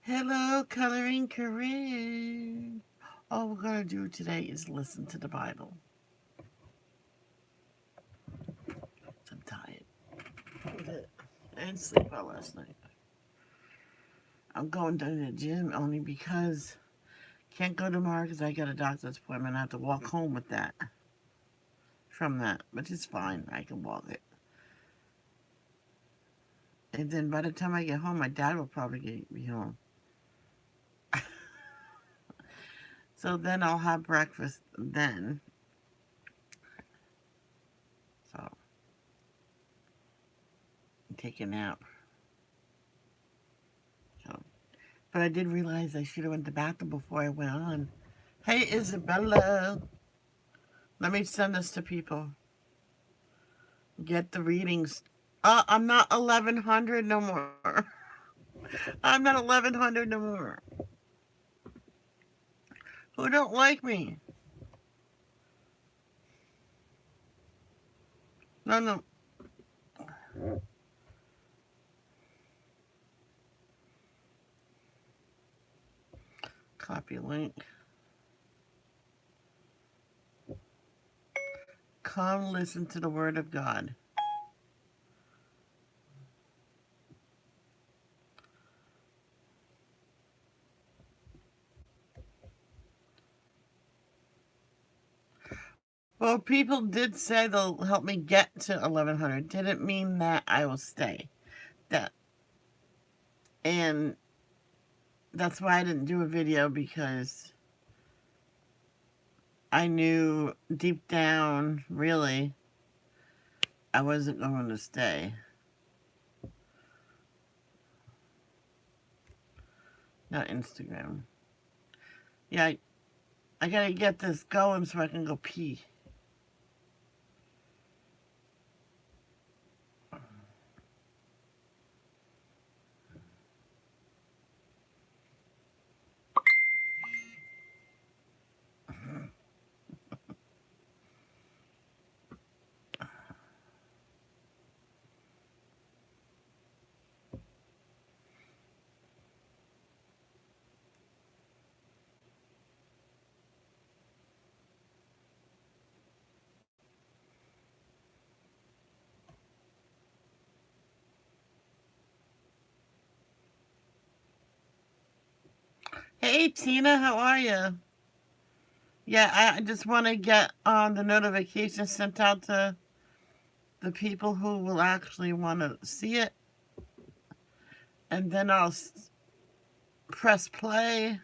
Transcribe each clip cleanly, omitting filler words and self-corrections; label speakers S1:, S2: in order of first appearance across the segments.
S1: Hello, Coloring Corinne. All we're going to do today is listen to the Bible. I'm tired. I didn't sleep well last night. I'm going to the gym only because can't go tomorrow because I got a doctor's appointment. I have to walk home with that. From that, but it's fine. I can walk it. And then by the time I get home, my dad will probably be home. So then I'll have breakfast then. So take a nap. So, but I did realize I should have went to the bathroom before I went on. Hey, Isabella. Let me send this to people. Get the readings. I'm not 1100 no more. I'm not 1100 no more. Who don't like me? No, no. Copy link. Come listen to the word of God. Well, people did say they'll help me get to 1100. Didn't mean that I will stay. That and that's why I didn't do a video because I knew deep down, really, I wasn't going to stay. Not Instagram. Yeah, I gotta get this going so I can go pee. Hey, Tina, how are you? Yeah, I just want to get the notification sent out to the people who will actually want to see it. And then I'll press play.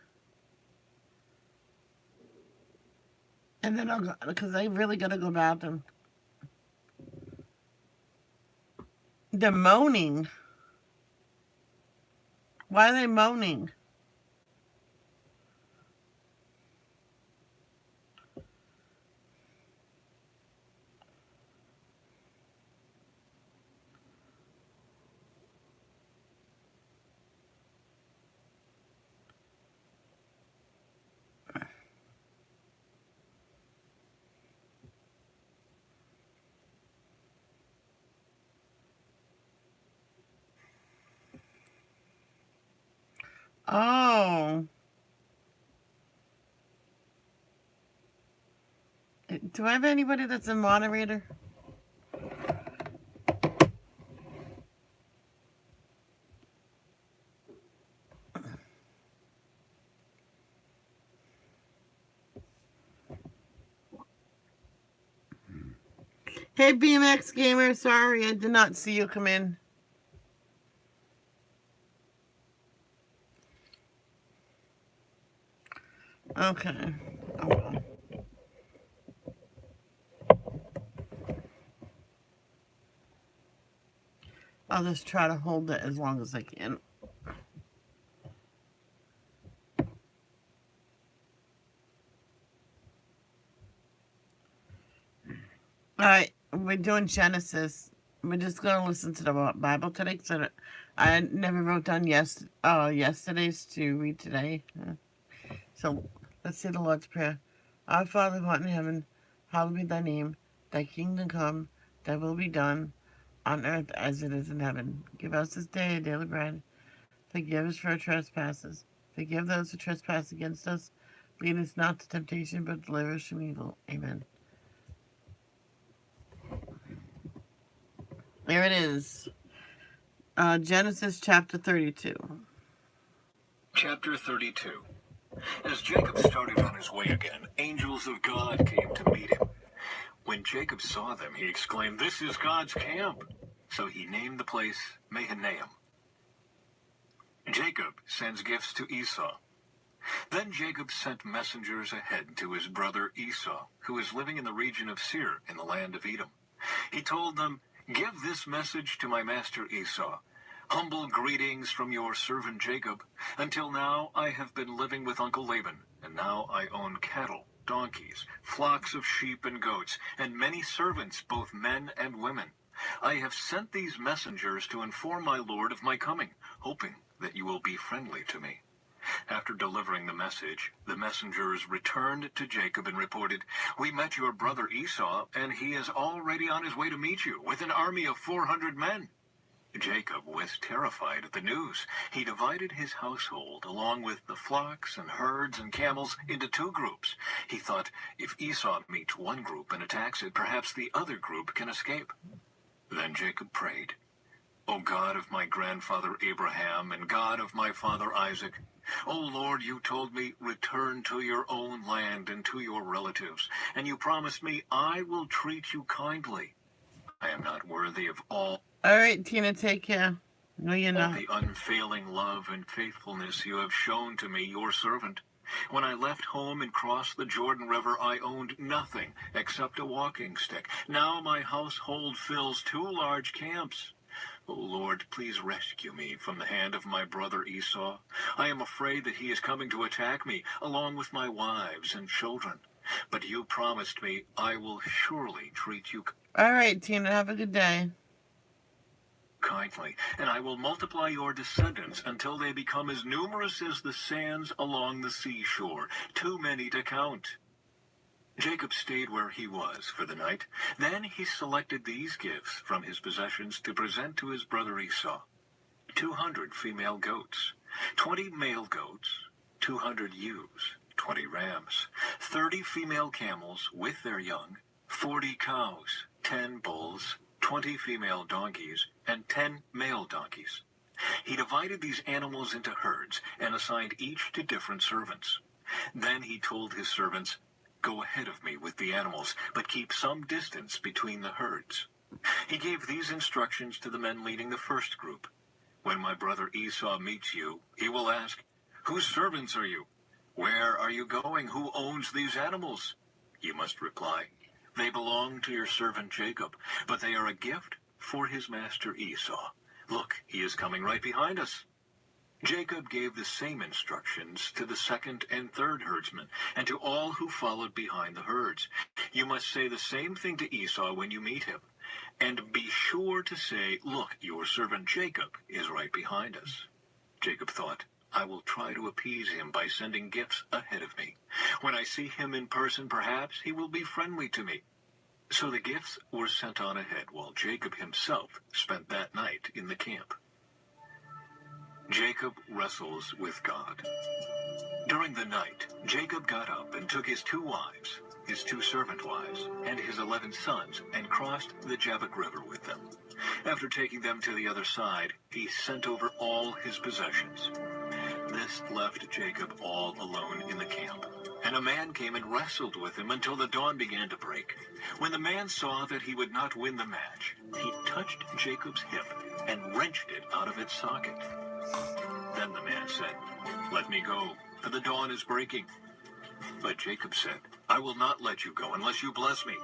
S1: And then I'll go, because I really got to go bathroom. They're moaning. Why are they moaning? Oh. Do I have anybody that's a moderator? Hey, BMX Gamer, sorry I did not see you come in. Okay. Oh, well. I'll just try to hold it as long as I can. All right, we're doing Genesis. We're just going to listen to the Bible today. So I never wrote down yesterday's to read today. So let's say the Lord's Prayer. Our Father who art in heaven, hallowed be thy name. Thy kingdom come, thy will be done, on earth as it is in heaven. Give us this day our daily bread, Forgive us for our trespasses. Forgive those who trespass against us. Lead us not to temptation, but deliver us from evil. Amen. There it is. Genesis chapter 32.
S2: Chapter 32. As Jacob started on his way again, angels of God came to meet him. When Jacob saw them, he exclaimed, "This is God's camp." So he named the place Mahanaim. Jacob sends gifts to Esau. Then Jacob sent messengers ahead to his brother Esau, who was living in the region of Seir in the land of Edom. He told them, "Give this message to my master Esau. Humble greetings from your servant Jacob. Until now I have been living with Uncle Laban, and now I own cattle, donkeys, flocks of sheep and goats, and many servants, both men and women. I have sent these messengers to inform my lord of my coming, hoping that you will be friendly to me." After delivering the message, the messengers returned to Jacob and reported, "We met your brother Esau, and he is already on his way to meet you with an army of 400 men. Jacob was terrified at the news. He divided his household, along with the flocks and herds and camels, into two groups. He thought, if Esau meets one group and attacks it, perhaps the other group can escape. Then Jacob prayed, "O God of my grandfather Abraham and God of my father Isaac, O Lord, you told me, return to your own land and to your relatives, and you promised me, I will treat you kindly. I am not worthy of all
S1: Alright, Tina, take care. No, you're not.
S2: the unfailing love and faithfulness you have shown to me, your servant. When I left home and crossed the Jordan River, I owned nothing except a walking stick. Now my household fills 2 large camps. O Lord, please rescue me from the hand of my brother Esau. I am afraid that he is coming to attack me, along with my wives and children. But you promised me, I will surely treat you
S1: Alright, Tina, have a good day.
S2: kindly, and I will multiply your descendants until they become as numerous as the sands along the seashore, too many to count." Jacob stayed where he was for the night. Then he selected these gifts from his possessions to present to his brother Esau: 200 female goats, 20 male goats, 200 ewes, 20 rams, 30 female camels with their young, 40 cows, 10 bulls, 20 female donkeys, and 10 male donkeys. He divided these animals into herds and assigned each to different servants. Then he told his servants, "Go ahead of me with the animals, but keep some distance between the herds." He gave these instructions to the men leading the first group: "When my brother Esau meets you, he will ask, 'Whose servants are you? Where are you going? Who owns these animals?' You must reply, 'They belong to your servant Jacob, but they are a gift for his master Esau. Look, he is coming right behind us.'" Jacob gave the same instructions to the second and third herdsmen, and to all who followed behind the herds. "You must say the same thing to Esau when you meet him. And be sure to say, 'Look, your servant Jacob is right behind us.'" Jacob thought, "I will try to appease him by sending gifts ahead of me. When I see him in person, perhaps he will be friendly to me." So the gifts were sent on ahead, while Jacob himself spent that night in the camp. Jacob wrestles with God. During the night, Jacob got up and took his 2 wives, his 2 servant wives, and his 11 sons, and crossed the Jabbok River with them. After taking them to the other side, he sent over all his possessions. This left Jacob all alone in the camp, and a man came and wrestled with him until the dawn began to break. When the man saw that he would not win the match, he touched Jacob's hip and wrenched it out of its socket. Then the man said, "Let me go, for the dawn is breaking." But Jacob said, "I will not let you go unless you bless me."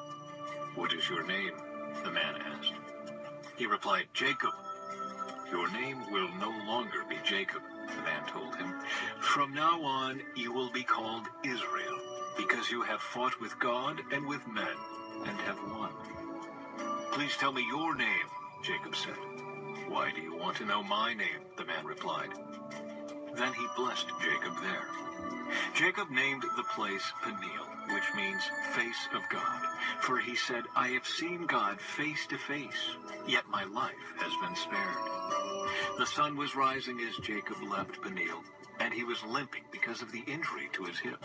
S2: "What is your name?" the man asked. He replied, "Jacob." "Your name will no longer be Jacob," the man told him. "From now on you will be called Israel, because you have fought with God and with men, and have won." "Please tell me your name," Jacob said. "Why do you want to know my name?" the man replied. Then he blessed Jacob there. Jacob named the place Peniel, which means face of God, for he said, "I have seen God face to face, yet my life has been spared." The sun was rising as Jacob left Peniel, and he was limping because of the injury to his hip.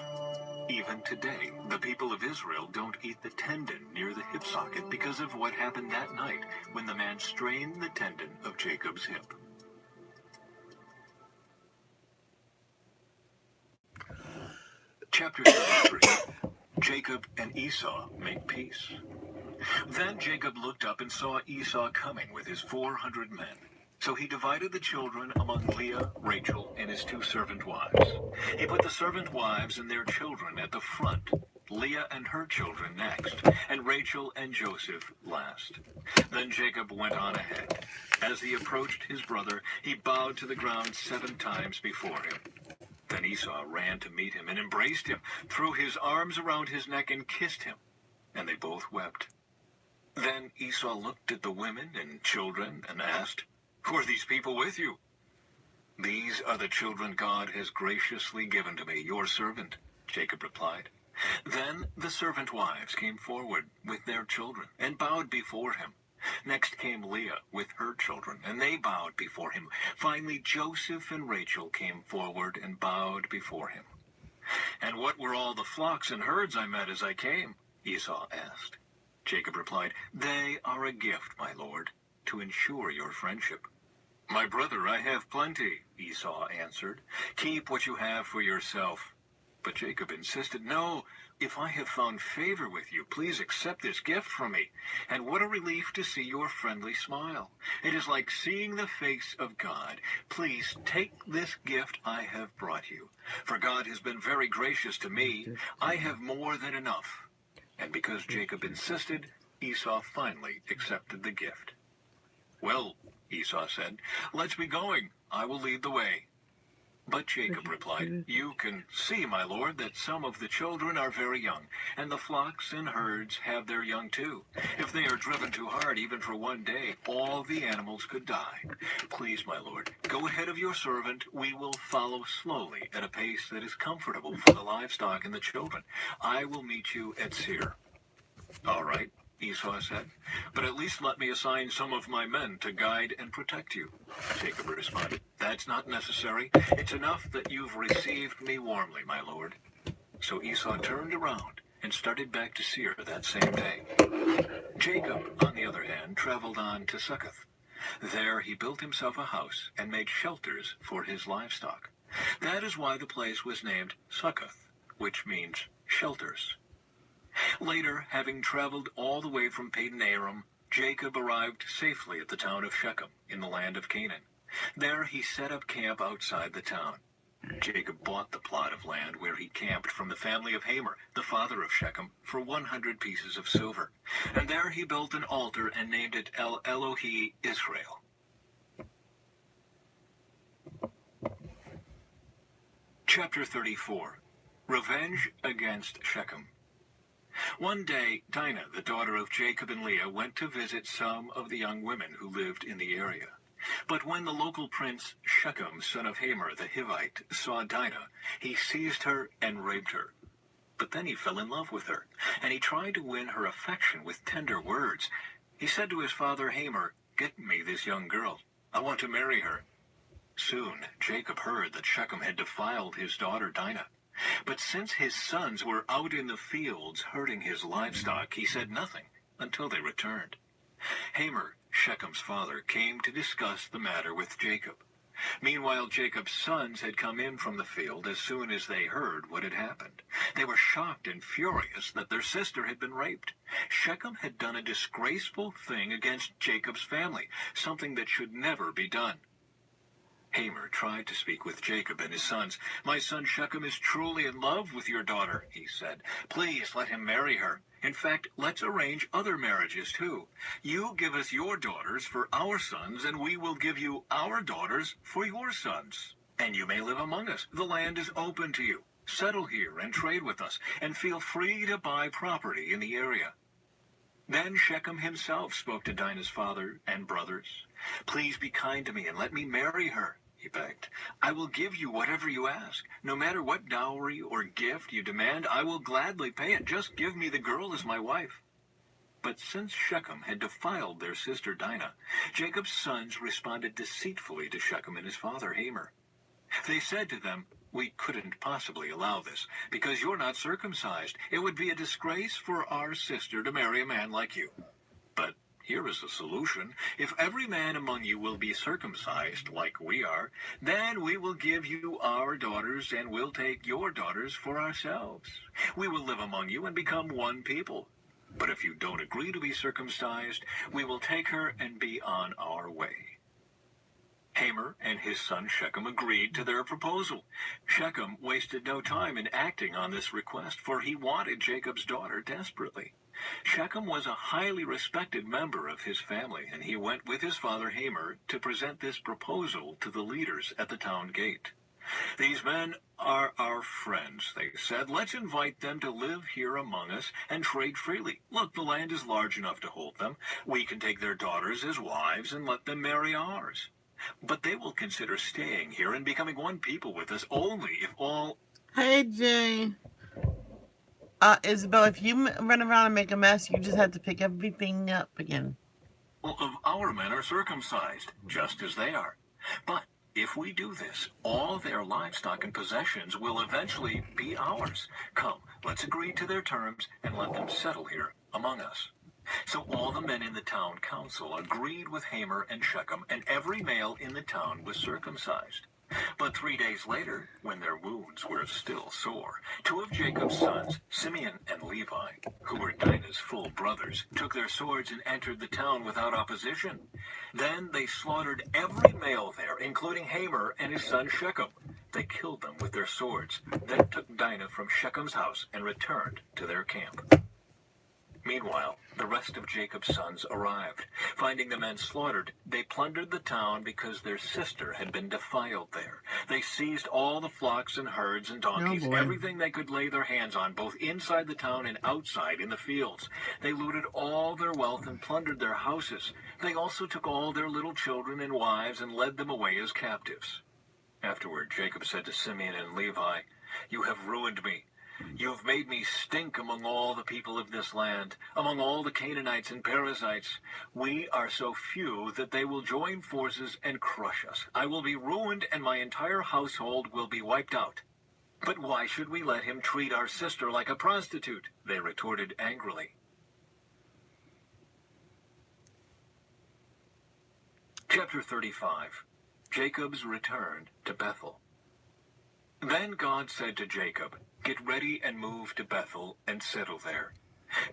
S2: Even today, the people of Israel don't eat the tendon near the hip socket because of what happened that night when the man strained the tendon of Jacob's hip. Chapter 33. Jacob and Esau make peace. Then Jacob looked up and saw Esau coming with his 400 men. So he divided the children among Leah, Rachel, and his 2 servant wives. He put the servant wives and their children at the front, Leah and her children next, and Rachel and Joseph last. Then Jacob went on ahead. As he approached his brother, he bowed to the ground 7 times before him. Then Esau ran to meet him and embraced him, threw his arms around his neck and kissed him, and they both wept. Then Esau looked at the women and children and asked, "Who are these people with you?" "These are the children God has graciously given to me, your servant," Jacob replied. Then the servant wives came forward with their children and bowed before him. Next came Leah with her children, and they bowed before him. Finally, Joseph and Rachel came forward and bowed before him. "And what were all the flocks and herds I met as I came?" Esau asked. Jacob replied, "They are a gift, my lord, to ensure your friendship." "My brother, I have plenty," Esau answered. "Keep what you have for yourself." But Jacob insisted, "No, if I have found favor with you, please accept this gift from me. And what a relief to see your friendly smile. It is like seeing the face of God. Please take this gift I have brought you. For God has been very gracious to me. I have more than enough." And because Jacob insisted, Esau finally accepted the gift. "Well," Esau said, "let's be going. I will lead the way." But Jacob replied, "You can see, my lord, that some of the children are very young, and the flocks and herds have their young too. If they are driven too hard, even for one day, all the animals could die. Please, my lord, go ahead of your servant. We will follow slowly at a pace that is comfortable for the livestock and the children. I will meet you at Seir." "All right," Esau said, "but at least let me assign some of my men to guide and protect you." Jacob responded, "That's not necessary. It's enough that you've received me warmly, my lord." So Esau turned around and started back to Seir that same day. Jacob, on the other hand, traveled on to Succoth. There he built himself a house and made shelters for his livestock. That is why the place was named Succoth, which means shelters. Later, having traveled all the way from Padan Aram, Jacob arrived safely at the town of Shechem in the land of Canaan. There he set up camp outside the town. Jacob bought the plot of land where he camped from the family of Hamor, the father of Shechem, for 100 pieces of silver. And there he built an altar and named it El Elohe Israel. Chapter 34. Revenge against Shechem. One day, Dinah, the daughter of Jacob and Leah, went to visit some of the young women who lived in the area. But when the local prince Shechem, son of Hamor the Hivite, saw Dinah, he seized her and raped her. But then he fell in love with her, and he tried to win her affection with tender words. He said to his father Hamor, "Get me this young girl. I want to marry her." Soon Jacob heard that Shechem had defiled his daughter Dinah. But since his sons were out in the fields herding his livestock, he said nothing until they returned. Hamor, Shechem's father, came to discuss the matter with Jacob. Meanwhile, Jacob's sons had come in from the field as soon as they heard what had happened. They were shocked and furious that their sister had been raped. Shechem had done a disgraceful thing against Jacob's family, something that should never be done. Hamor tried to speak with Jacob and his sons. "My son Shechem is truly in love with your daughter," he said. "Please let him marry her. In fact, let's arrange other marriages too. You give us your daughters for our sons, and we will give you our daughters for your sons. And you may live among us. The land is open to you. Settle here and trade with us, and feel free to buy property in the area." Then Shechem himself spoke to Dinah's father and brothers. "Please be kind to me and let me marry her," he begged. "I will give you whatever you ask. No matter what dowry or gift you demand, I will gladly pay it. Just give me the girl as my wife." But since Shechem had defiled their sister Dinah, Jacob's sons responded deceitfully to Shechem and his father Hamor. They said to them, "We couldn't possibly allow this, because you're not circumcised. It would be a disgrace for our sister to marry a man like you. But here is a solution. If every man among you will be circumcised like we are, then we will give you our daughters and we'll take your daughters for ourselves. We will live among you and become one people. But if you don't agree to be circumcised, we will take her and be on our way." Hamor and his son Shechem agreed to their proposal. Shechem wasted no time in acting on this request, for he wanted Jacob's daughter desperately. Shechem was a highly respected member of his family, and he went with his father Hamor to present this proposal to the leaders at the town gate. "These men are our friends," they said. "Let's invite them to live here among us and trade freely. Look, the land is large enough to hold them. We can take their daughters as wives and let them marry ours. But they will consider staying here and becoming one people with us only if all..."
S1: Hey, Jay. Isabel, if you run around and make a mess, you just have to pick everything up again.
S2: "All of our men are circumcised, just as they are. But if we do this, all their livestock and possessions will eventually be ours. Come, let's agree to their terms and let them settle here among us." So all the men in the town council agreed with Hamor and Shechem, and every male in the town was circumcised. But 3 days later, when their wounds were still sore, two of Jacob's sons, Simeon and Levi, who were Dinah's full brothers, took their swords and entered the town without opposition. Then they slaughtered every male there, including Hamor and his son Shechem. They killed them with their swords, then took Dinah from Shechem's house and returned to their camp. Meanwhile, the rest of Jacob's sons arrived. Finding the men slaughtered, they plundered the town because their sister had been defiled there. They seized all the flocks and herds and donkeys, everything they could lay their hands on, both inside the town and outside in the fields. They looted all their wealth and plundered their houses. They also took all their little children and wives and led them away as captives. Afterward, Jacob said to Simeon and Levi, "You have ruined me. You have made me stink among all the people of this land, among all the Canaanites and Perizzites. We are so few that they will join forces and crush us. I will be ruined and my entire household will be wiped out." "But why should we let him treat our sister like a prostitute?" they retorted angrily. Chapter 35. Jacob's return to Bethel. Then God said to Jacob, "Get ready and move to Bethel and settle there.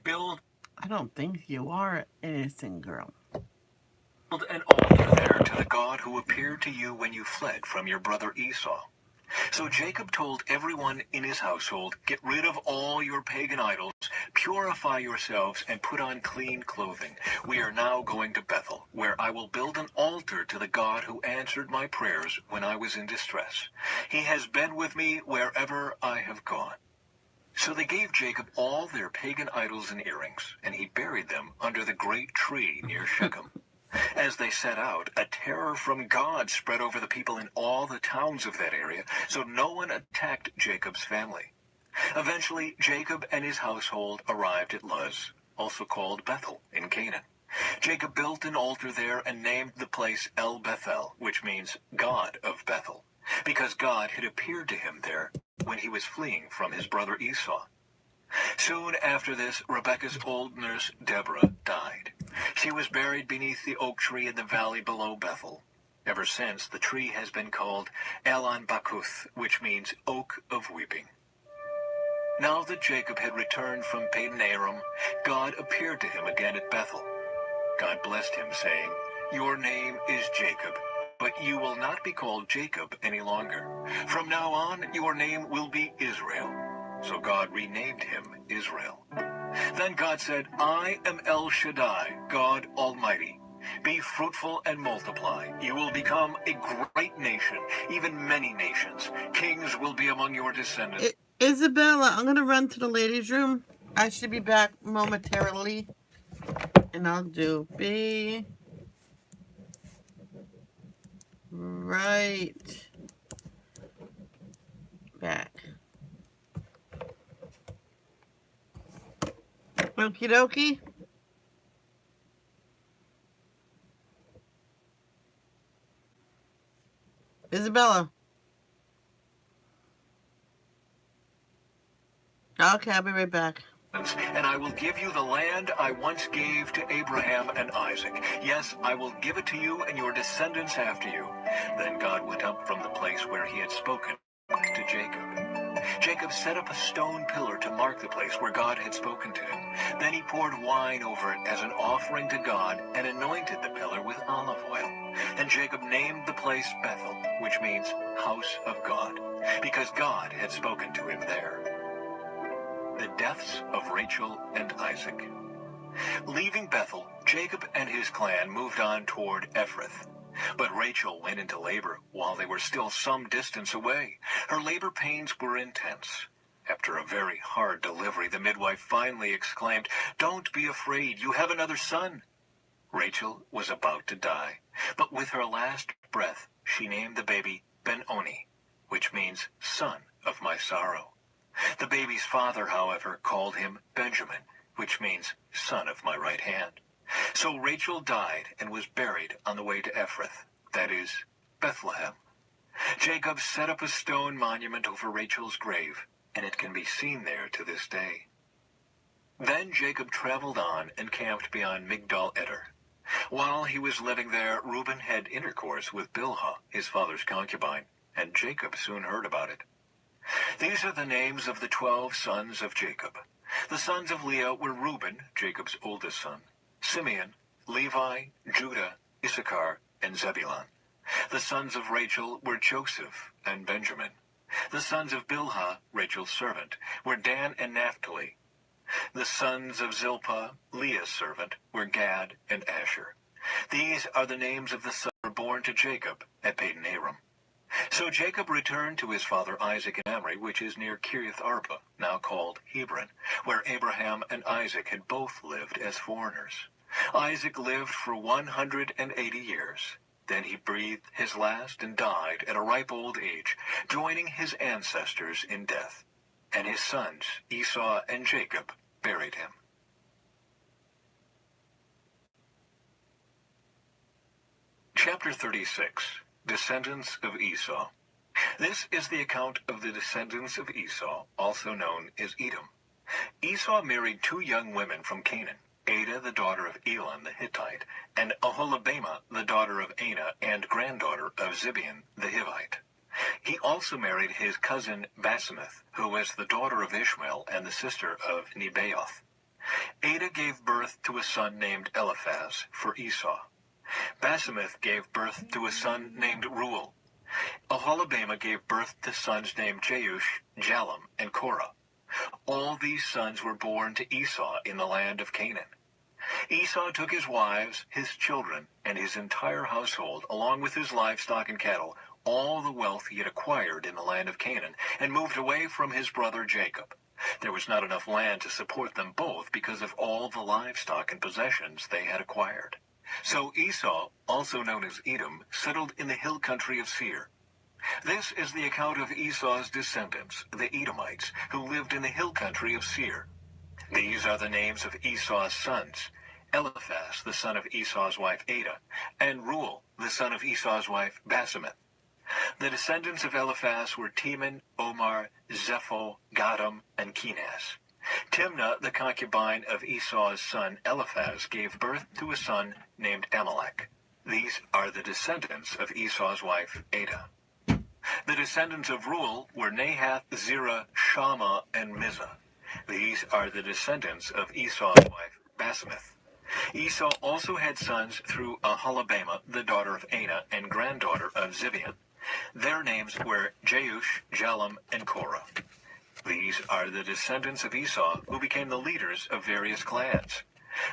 S2: Build..."
S1: I don't think you are an innocent girl.
S2: "Build an altar there to the God who appeared to you when you fled from your brother Esau." So Jacob told everyone in his household, "Get rid of all your pagan idols, purify yourselves, and put on clean clothing. We are now going to Bethel, where I will build an altar to the God who answered my prayers when I was in distress. He has been with me wherever I have gone." So they gave Jacob all their pagan idols and earrings, and he buried them under the great tree near Shechem. As they set out, a terror from God spread over the people in all the towns of that area, so no one attacked Jacob's family. Eventually, Jacob and his household arrived at Luz, also called Bethel, in Canaan. Jacob built an altar there and named the place El Bethel, which means God of Bethel, because God had appeared to him there when he was fleeing from his brother Esau. Soon after this, Rebekah's old nurse, Deborah, died. She was buried beneath the oak tree in the valley below Bethel. Ever since, the tree has been called Elon Bakuth, which means Oak of Weeping. Now that Jacob had returned from Padan Aram, God appeared to him again at Bethel. God blessed him, saying, "Your name is Jacob, but you will not be called Jacob any longer. From now on, your name will be Israel." So God renamed him Israel. Then God said, "I am El Shaddai, God Almighty. Be fruitful and multiply. You will become a great nation, even many nations. Kings will be among your descendants."
S1: Isabella, I'm going to run to the ladies' room. I should be back momentarily. And I'll do be right back. Okie dokie. Bella. Okay, I'll be right back.
S2: And I will give you the land I once gave to Abraham and Isaac. Yes, I will give it to you and your descendants after you. Then God went up from the place where he had spoken to Jacob. Jacob set up a stone pillar to mark the place where God had spoken to him. Then he poured wine over it as an offering to God and anointed the pillar with olive oil. And Jacob named the place Bethel, which means house of God, because God had spoken to him there. The deaths of Rachel and Isaac. Leaving Bethel, Jacob and his clan moved on toward Ephrath. But Rachel went into labor while they were still some distance away. Her labor pains were intense. After a very hard delivery, the midwife finally exclaimed, "Don't be afraid, you have another son." Rachel was about to die, but with her last breath, she named the baby Ben-Oni, which means son of my sorrow. The baby's father, however, called him Benjamin, which means son of my right hand. So Rachel died and was buried on the way to Ephrath, that is, Bethlehem. Jacob set up a stone monument over Rachel's grave, and it can be seen there to this day. Then Jacob traveled on and camped beyond Migdal Eder. While he was living there, Reuben had intercourse with Bilhah, his father's concubine, and Jacob soon heard about it. These are the names of the 12 sons of Jacob. The sons of Leah were Reuben, Jacob's oldest son, Simeon, Levi, Judah, Issachar, and Zebulun. The sons of Rachel were Joseph and Benjamin. The sons of Bilhah, Rachel's servant, were Dan and Naphtali. The sons of Zilpah, Leah's servant, were Gad and Asher. These are the names of the sons who were born to Jacob at Padan-aram. So Jacob returned to his father Isaac in Mamre, which is near Kiriath Arba, now called Hebron, where Abraham and Isaac had both lived as foreigners. Isaac lived for 180 years. Then he breathed his last and died at a ripe old age, joining his ancestors in death. And his sons, Esau and Jacob, buried him. Chapter 36. Descendants of Esau. This is the account of the descendants of Esau, also known as Edom. Esau married 2 young women from Canaan, Adah, the daughter of Elon the Hittite, and Oholibamah, the daughter of Anah and granddaughter of Zibeon the Hivite. He also married his cousin Basemath, who was the daughter of Ishmael and the sister of Nebaioth. Adah gave birth to a son named Eliphaz for Esau. Basemath gave birth to a son named Reuel. Oholibamah gave birth to sons named Jeush, Jalem, and Korah. All these sons were born to Esau in the land of Canaan. Esau took his wives, his children, and his entire household, along with his livestock and cattle, all the wealth he had acquired in the land of Canaan, and moved away from his brother Jacob. There was not enough land to support them both because of all the livestock and possessions they had acquired. So Esau, also known as Edom, settled in the hill country of Seir. This is the account of Esau's descendants, the Edomites, who lived in the hill country of Seir. These are the names of Esau's sons: Eliphaz, the son of Esau's wife Adah, and Reuel, the son of Esau's wife Basemath. The descendants of Eliphaz were Teman, Omar, Zepho, Gatam, and Kenaz. Timnah, the concubine of Esau's son Eliphaz, gave birth to a son named Amalek. These are the descendants of Esau's wife Adah. The descendants of Reuel were Nahath, Zerah, Shammah, and Mizah. These are the descendants of Esau's wife Basemath. Esau also had sons through Oholibamah, the daughter of Anah and granddaughter of Zibeon. Their names were Jeush, Jalem, and Korah. These are the descendants of Esau who became the leaders of various clans.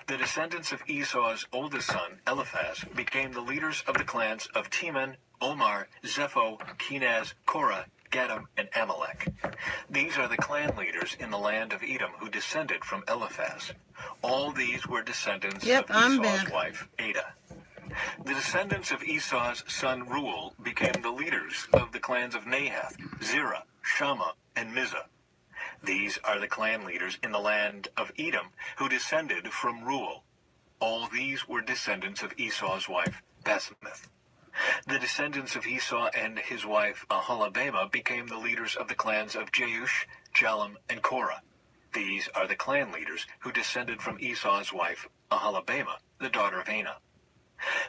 S2: The descendants of Esau's oldest son, Eliphaz, became the leaders of the clans of Teman, Omar, Zepho, Kenaz, Korah, Gatam, and Amalek. These are the clan leaders in the land of Edom who descended from Eliphaz. All these were descendants of Esau's wife, Adah. The descendants of Esau's son Reuel became the leaders of the clans of Nahath, Zerah, Shammah, and Mizah. These are the clan leaders in the land of Edom who descended from Reuel. All these were descendants of Esau's wife, Basemath. The descendants of Esau and his wife Aholibamah became the leaders of the clans of Jeush, Jalam, and Korah. These are the clan leaders who descended from Esau's wife Aholibamah, the daughter of Anah.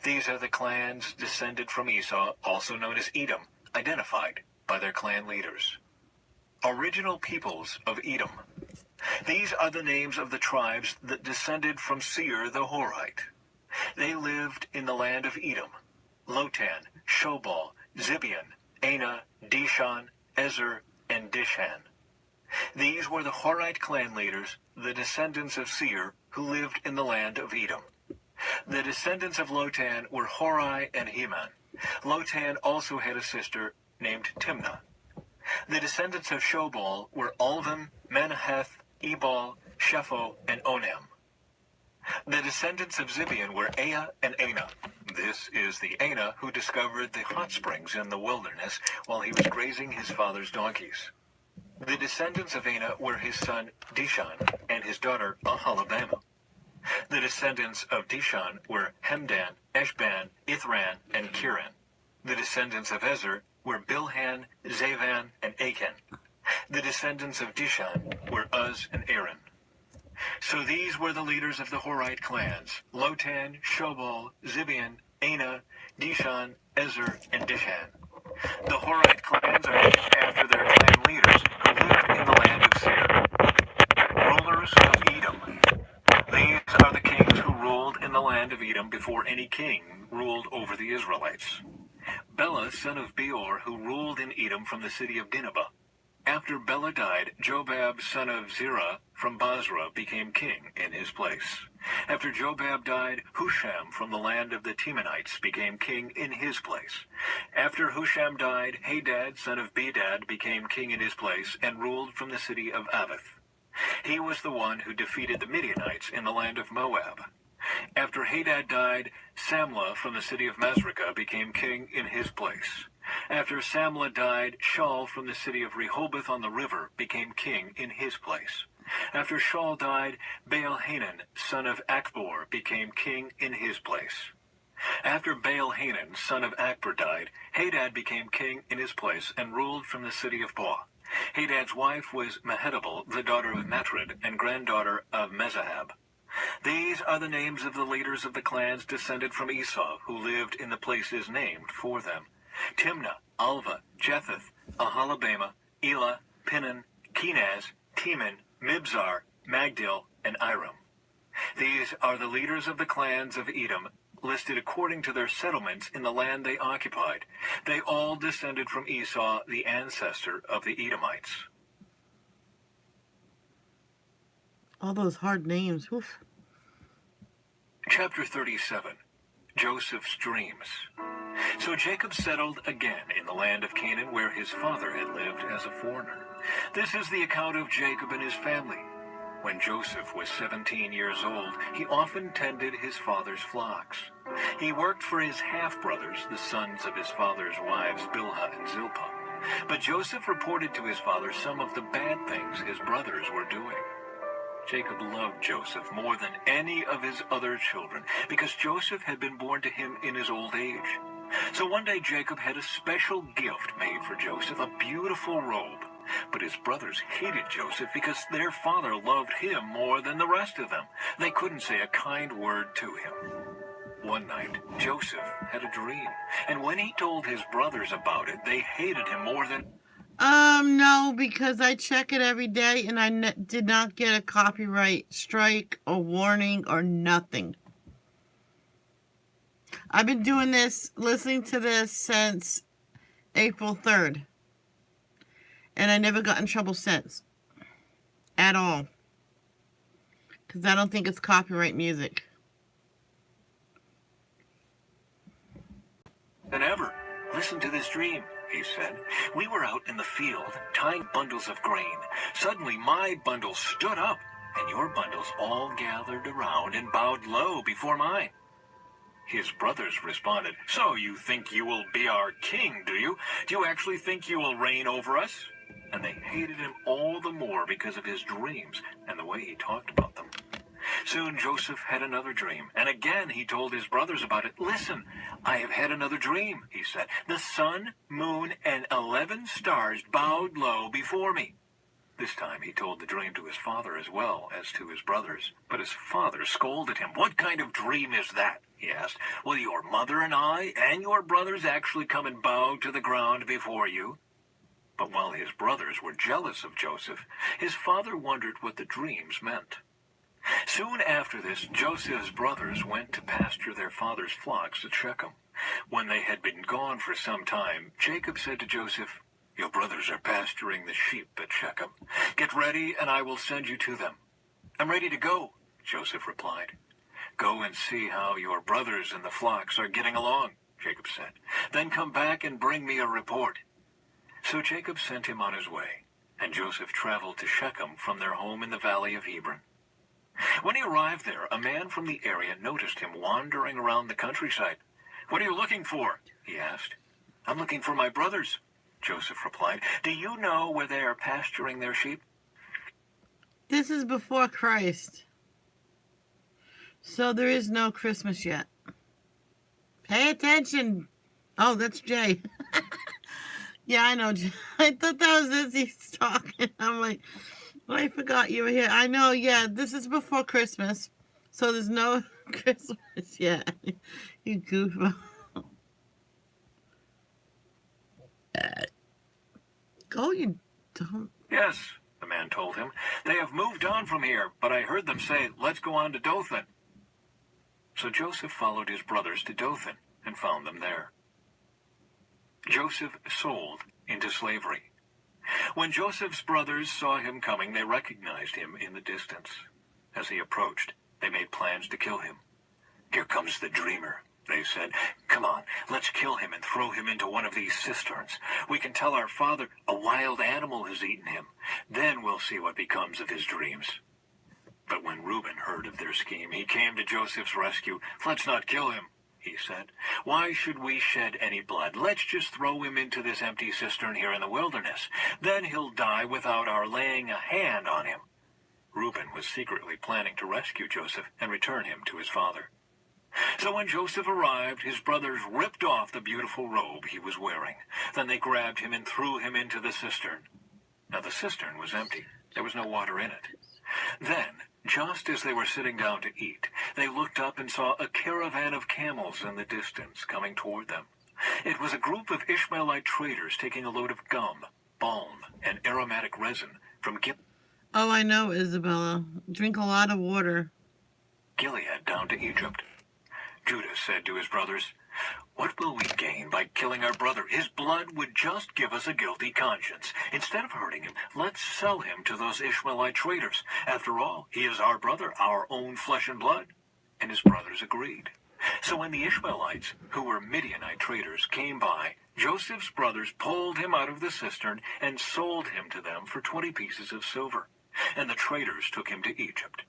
S2: These are the clans descended from Esau, also known as Edom, identified by their clan leaders. Original peoples of Edom. These are the names of the tribes that descended from Seir the Horite. They lived in the land of Edom: Lotan, Shobal, Zibeon, Anah, Dishan, Ezer, and Dishan. These were the Horite clan leaders, the descendants of Seir, who lived in the land of Edom. The descendants of Lotan were Hori and Heman. Lotan also had a sister named Timnah. The descendants of Shobal were Alvan, Manahath, Ebal, Shepho, and Onem. The descendants of Zibeon were Ea and Anah. This is the Anah who discovered the hot springs in the wilderness while he was grazing his father's donkeys. The descendants of Anah were his son Dishan and his daughter Aholibamah. The descendants of Dishan were Hemdan, Eshban, Ithran, and Kiran. The descendants of Ezer were Bilhan, Zavan, and Achan. The descendants of Dishan were Uz and Aaron. So these were the leaders of the Horite clans: Lotan, Shobal, Zibeon, Anah, Dishan, Ezer, and Dishan. The Horite clans are named after their clan leaders who lived in the land of Seir. Rulers of Edom. These are the kings who ruled in the land of Edom before any king ruled over the Israelites. Bela, son of Beor, who ruled in Edom from the city of Dinhabah. After Bela died, Jobab, son of Zerah, from Basra, became king in his place. After Jobab died, Husham from the land of the Temanites became king in his place. After Husham died, Hadad, son of Bedad, became king in his place and ruled from the city of Avith. He was the one who defeated the Midianites in the land of Moab. After Hadad died, Samlah from the city of Masrekah became king in his place. After Samlah died, Shaul from the city of Rehoboth on the river became king in his place. After Shaul died, Baal-Hanan, son of Akbor, became king in his place. After Baal-Hanan, son of Akbor, died, Hadad became king in his place and ruled from the city of Pau. Hadad's wife was Mehetabel, the daughter of Matred and granddaughter of Mezahab. These are the names of the leaders of the clans descended from Esau, who lived in the places named for them: Timnah, Alva, Jetheth, Aholibamah, Elah, Pinan, Kenaz, Teman, Mibzar, Magdil, and Iram. These are the leaders of the clans of Edom, listed according to their settlements in the land they occupied. They all descended from Esau, the ancestor of the Edomites.
S1: All those hard names. Oof.
S2: Chapter 37. Joseph's Dreams. So Jacob settled again in the land of Canaan, where his father had lived as a foreigner. This is the account of Jacob and his family. When Joseph was 17 years old, he often tended his father's flocks. He worked for his half-brothers, the sons of his father's wives Bilhah and Zilpah. But Joseph reported to his father some of the bad things his brothers were doing. Jacob loved Joseph more than any of his other children, because Joseph had been born to him in his old age. So one day Jacob had a special gift made for Joseph, a beautiful robe. But his brothers hated Joseph because their father loved him more than the rest of them. They couldn't say a kind word to him. One night, Joseph had a dream, and when he told his brothers about it, they hated him more than...
S1: No, because I check it every day and I did not get a copyright strike or warning or nothing. I've been doing this, listening to this since April 3rd. And I never got in trouble since. At all. Because I don't think it's copyright music.
S2: ...than ever. Listen to this dream, he said. We were out in the field, tying bundles of grain. Suddenly my bundle stood up, and your bundles all gathered around and bowed low before mine. His brothers responded, "So you think you will be our king, do you? Do you actually think you will reign over us?" And they hated him all the more because of his dreams and the way he talked about them. Soon Joseph had another dream, and again he told his brothers about it. "Listen, I have had another dream," he said. "The sun, moon, and 11 stars bowed low before me." This time he told the dream to his father as well as to his brothers. But his father scolded him. "What kind of dream is that?" he asked. "Will your mother and I and your brothers actually come and bow to the ground before you?" But while his brothers were jealous of Joseph, his father wondered what the dreams meant. Soon after this, Joseph's brothers went to pasture their father's flocks at Shechem. When they had been gone for some time, Jacob said to Joseph, "Your brothers are pasturing the sheep at Shechem. Get ready, and I will send you to them." "I'm ready to go," Joseph replied. "Go and see how your brothers and the flocks are getting along," Jacob said. "Then come back and bring me a report." So Jacob sent him on his way, and Joseph traveled to Shechem from their home in the valley of Hebron. When he arrived there, a man from the area noticed him wandering around the countryside. "What are you looking for?" he asked. "I'm looking for my brothers," Joseph replied. "Do you know where they are pasturing their sheep?"
S1: This is before Christ. So there is no Christmas yet. Pay attention. Oh, that's Jay. Yeah, I know. I thought that was Izzy's talking. I'm like, oh, I forgot you were here. I know, yeah, this is before Christmas. So there's no Christmas yet. You goofball. Go, you don't.
S2: "Yes," the man told him. "They have moved on from here, but I heard them say, 'Let's go on to Dothan.'" So Joseph followed his brothers to Dothan and found them there. Joseph sold into slavery. When Joseph's brothers saw him coming, they recognized him in the distance. As he approached, they made plans to kill him. "Here comes the dreamer," they said. "Come on, let's kill him and throw him into one of these cisterns. We can tell our father a wild animal has eaten him. Then we'll see what becomes of his dreams." But when Reuben heard of their scheme, he came to Joseph's rescue. "Let's not kill him," he said. "Why should we shed any blood? Let's just throw him into this empty cistern here in the wilderness. Then he'll die without our laying a hand on him." Reuben was secretly planning to rescue Joseph and return him to his father. So when Joseph arrived, his brothers ripped off the beautiful robe he was wearing. Then they grabbed him and threw him into the cistern. Now the cistern was empty. There was no water in it. Then, just as they were sitting down to eat, they looked up and saw a caravan of camels in the distance coming toward them. It was a group of Ishmaelite traders taking a load of gum, balm, and aromatic resin from
S1: Oh, I know, Isabella. Drink a lot of water.
S2: Gilead down to Egypt. Judah said to his brothers, "What will we gain by killing our brother? His blood would just give us a guilty conscience. Instead of hurting him, let's sell him to those Ishmaelite traders. After all, he is our brother, our own flesh and blood." And his brothers agreed. So when the Ishmaelites, who were Midianite traders, came by, Joseph's brothers pulled him out of the cistern and sold him to them for 20 pieces of silver. And the traders took him to Egypt.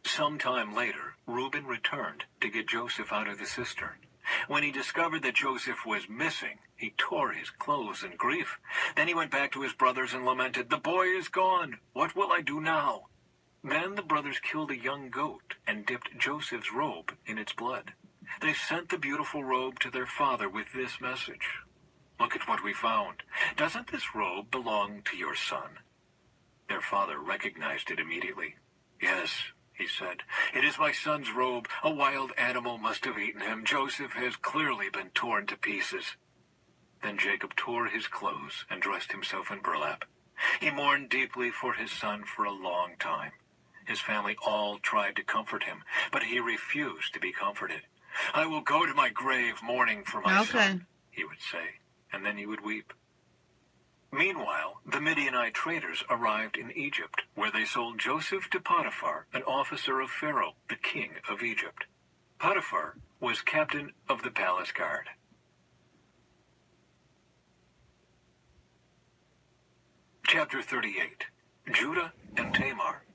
S2: Some time later, Reuben returned to get Joseph out of the cistern. When he discovered that Joseph was missing, he tore his clothes in grief. Then he went back to his brothers and lamented, "The boy is gone. What will I do now?" Then the brothers killed a young goat and dipped Joseph's robe in its blood. They sent the beautiful robe to their father with this message: "Look at what we found. Doesn't this robe belong to your son?" Their father recognized it immediately. "Yes," he said, "it is my son's robe. A wild animal must have eaten him. Joseph has clearly been torn to pieces." Then Jacob tore his clothes and dressed himself in burlap. He mourned deeply for his son for a long time. His family all tried to comfort him, but he refused to be comforted. "I will go to my grave mourning for my son," he would say, and then he would weep. Meanwhile, the Midianite traders arrived in Egypt, where they sold Joseph to Potiphar, an officer of Pharaoh, the king of Egypt. Potiphar was captain of the palace guard. Chapter 38. Judah and Tamar.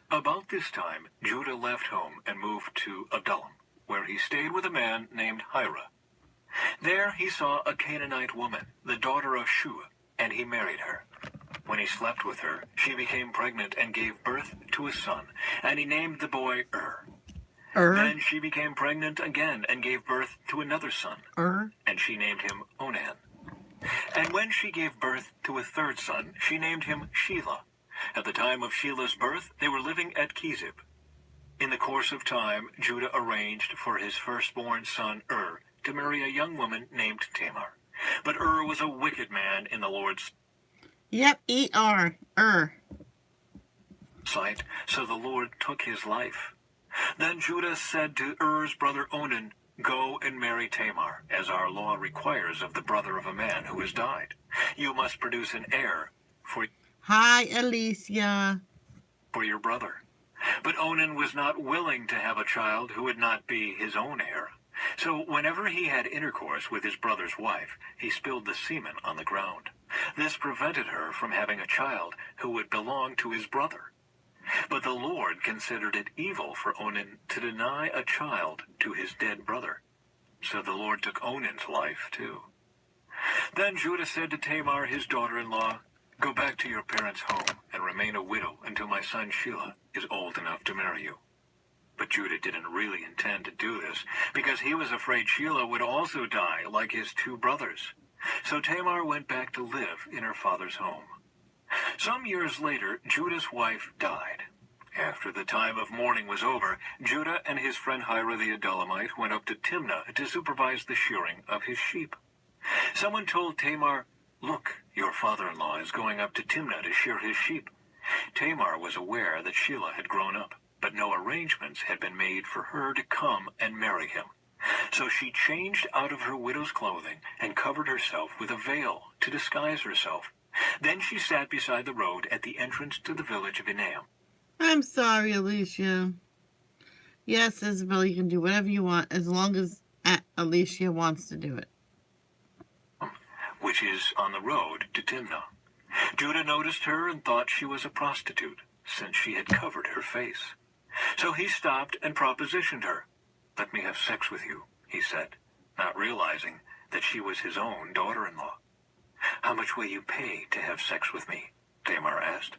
S2: About this time, Judah left home and moved to Adullam, where he stayed with a man named Hira. There he saw a Canaanite woman, the daughter of Shua, and he married her. When he slept with her, she became pregnant and gave birth to a son, and he named the boy Then she became pregnant again and gave birth to another son, and she named him Onan. And when she gave birth to a third son, she named him Shelah. At the time of Shelah's birth, they were living at Kezib. In the course of time, Judah arranged for his firstborn son to marry a young woman named Tamar. But was a wicked man in the Lord's
S1: Yep, E-R.
S2: sight, so the Lord took his life. Then Judah said to Er's brother Onan, "Go and marry Tamar, as our law requires of the brother of a man who has died. You must produce an heir for
S1: Hi, Alicia.
S2: your brother." But Onan was not willing to have a child who would not be his own heir. So whenever he had intercourse with his brother's wife, he spilled the semen on the ground. This prevented her from having a child who would belong to his brother. But the Lord considered it evil for Onan to deny a child to his dead brother. So the Lord took Onan's life too. Then Judah said to Tamar, his daughter-in-law, "Go back to your parents' home and remain a widow until my son Shelah is old enough to marry you." But Judah didn't really intend to do this, because he was afraid Shelah would also die like his two brothers. So Tamar went back to live in her father's home. Some years later, Judah's wife died. After the time of mourning was over, Judah and his friend Hira the Adullamite went up to Timnah to supervise the shearing of his sheep. Someone told Tamar, "Look, your father-in-law is going up to Timnah to shear his sheep." Tamar was aware that Shelah had grown up, but no arrangements had been made for her to come and marry him. So she changed out of her widow's clothing and covered herself with a veil to disguise herself. Then she sat beside the road at the entrance to the village of Enam.
S1: I'm sorry, Alicia. Yes, Isabel, you can do whatever you want as long as Alicia wants to do it.
S2: Which is on the road to Timnah. Judah noticed her and thought she was a prostitute, since she had covered her face. So he stopped and propositioned her. "Let me have sex with you," he said, not realizing that she was his own daughter-in-law. "How much will you pay to have sex with me?" Tamar asked.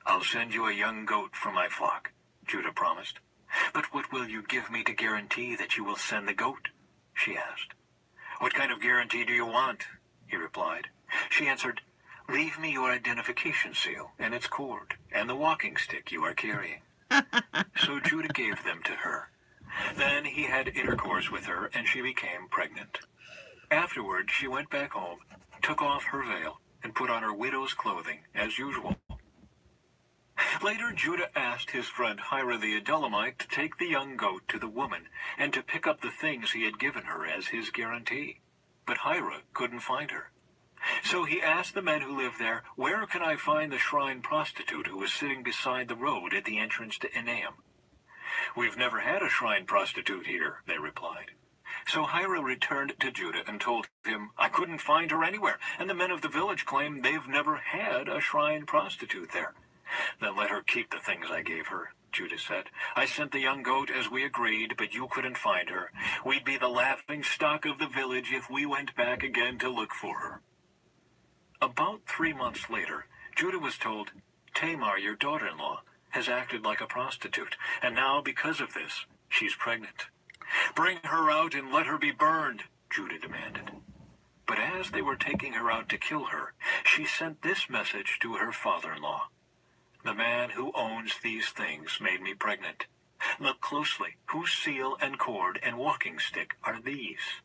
S2: "I'll send you a young goat from my flock," Judah promised. "But what will you give me to guarantee that you will send the goat?" she asked. "What kind of guarantee do you want?" he replied. She answered, "Leave me your identification seal and its cord, and the walking stick you are carrying." So Judah gave them to her. Then he had intercourse with her, and she became pregnant. Afterward, she went back home, took off her veil, and put on her widow's clothing, as usual. Later, Judah asked his friend Hira the Adullamite to take the young goat to the woman and to pick up the things he had given her as his guarantee. But Hira couldn't find her. So he asked the men who lived there, "Where can I find the shrine prostitute who was sitting beside the road at the entrance to Enam?" "We've never had a shrine prostitute here," they replied. So Hira returned to Judah and told him, "I couldn't find her anywhere, and the men of the village claim they've never had a shrine prostitute there." "Then let her keep the things I gave her," Judah said. "I sent the young goat as we agreed, but you couldn't find her. We'd be the laughing stock of the village if we went back again to look for her." About 3 months later, Judah was told, "Tamar, your daughter-in-law, has acted like a prostitute, and now, because of this, she's pregnant. Bring her out and let her be burned," Judah demanded. But as they were taking her out to kill her, she sent this message to her father-in-law. "The man who owns these things made me pregnant. Look closely, whose seal and cord and walking stick are these?"